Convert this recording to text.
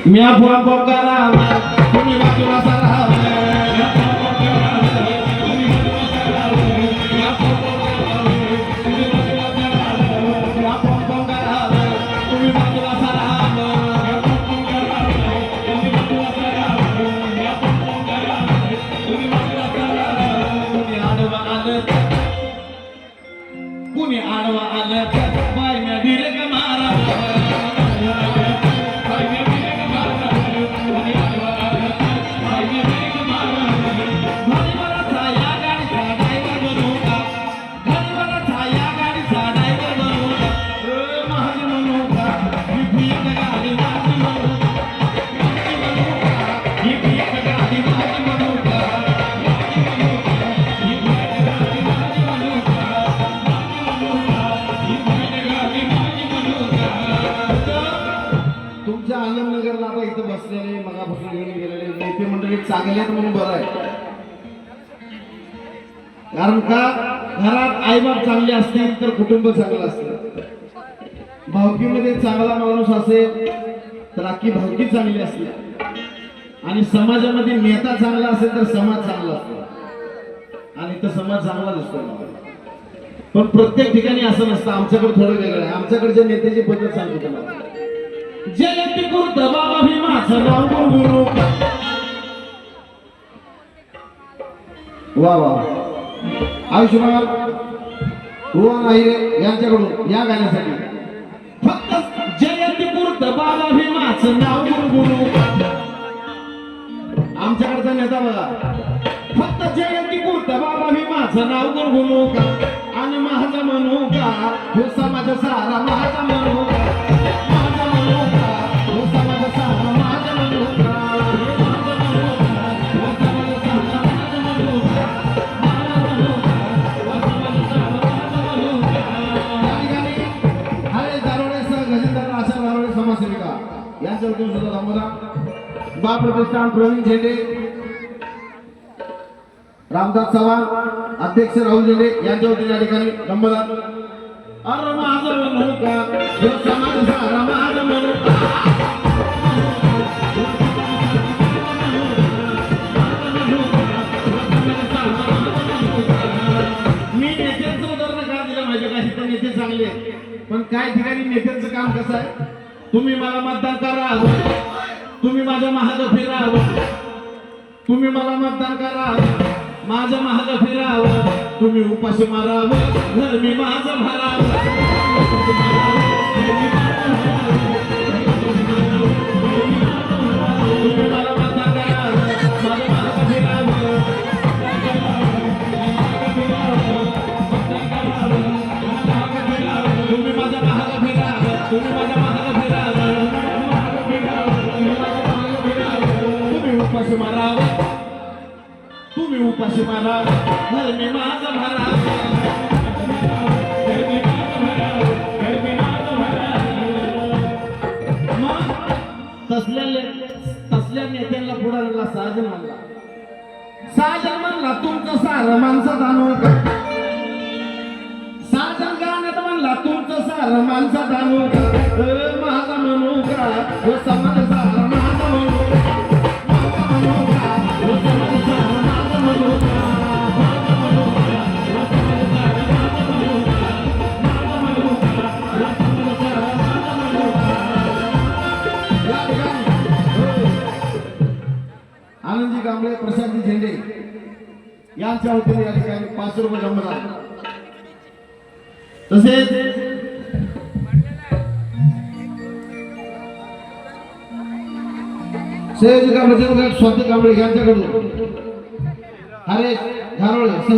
म्या फोन करा तुम्ही बाजूला सरा कुणी आडवा आलं बाय म्या डिरेक मारा आलमनगरला आता इथं बसलेले मगापासून घेऊन गेलेले नेते मंडळी चांगले म्हणून बरं आहे. कारण का घरात आईबाप चांगले असतील तर कुटुंब चांगलं असतं. भावकीमध्ये चांगला माणूस असेल तर अख्खी भावकी चांगली असते आणि समाजामध्ये नेता चांगला असेल तर समाज चांगला असतो आणि तो समाज चांगला दिसतो. पण प्रत्येक ठिकाणी असं नसतं. आमच्याकडे थोडं वेगळं आहे. आमच्याकडच्या नेत्याची पद्धत सांगतो तुम्हाला. जयंती कुर्त बाबा भीमाचं नाव गुरु वा वा आयुष्यमान हुआ नाही यांच्याकडून या गाण्यासाठी फक्त जयंती कुर्त बाबा भीमाचं नाव गुरु. आमच्याकडचा नेता बघा फक्त जयंती कुर्त बाबा भीमाचं नाव गुरु आणि माझा म्हणू का हो समाज सारा माझा म्हणू का बा प्रतिष्ठान प्रवीण झेंडे रामदास चव्हाण अध्यक्ष राहुल झेंडे यांच्या वतीने या ठिकाणी नंबरदार अरे माझं म्हणू का जो समाज सारा माझं म्हणू मी नेत्यांचं उदाहरण का दिलं माझ्या काही तर नेते चांगले पण काही ठिकाणी नेत्यांचं काम कसं आहे. तुम्ही मला मतदान करा तुम्ही माझ्या महाग फिरावं तुम्ही मला मतदान करा माझ्या महाग फिरावं तुम्ही उपाशी मारावं घर मी माझं भरावं तुम्ही मला मतदान करा माझ्या महाग फिरावं तुम्ही माझ्या महाग फिरावं तुम्ही माझ्या महाग फिरावं उपाशी मारावं तुम्ही उपाशी मारावं घर मी माझं भरावं. मग तसल्या नेत्यांना पुढाऱ्याला साजन म्हणला. साजन म्हणला तुमचं सारं माणसात आणू का. साजन गाण्यात म्हणला तुमचं सारं माणसात आणू का. माझा म्हणू का हो समाज सारा माझा म्हणू आनंदजी कांबळे प्रशांतजी झेंडे यांच्या वतीने या ठिकाणी 5 रुपये जमा झाले. तसेच सहजी कांबळे स्वाती कांबळे यांच्याकडून हरेश घारोळे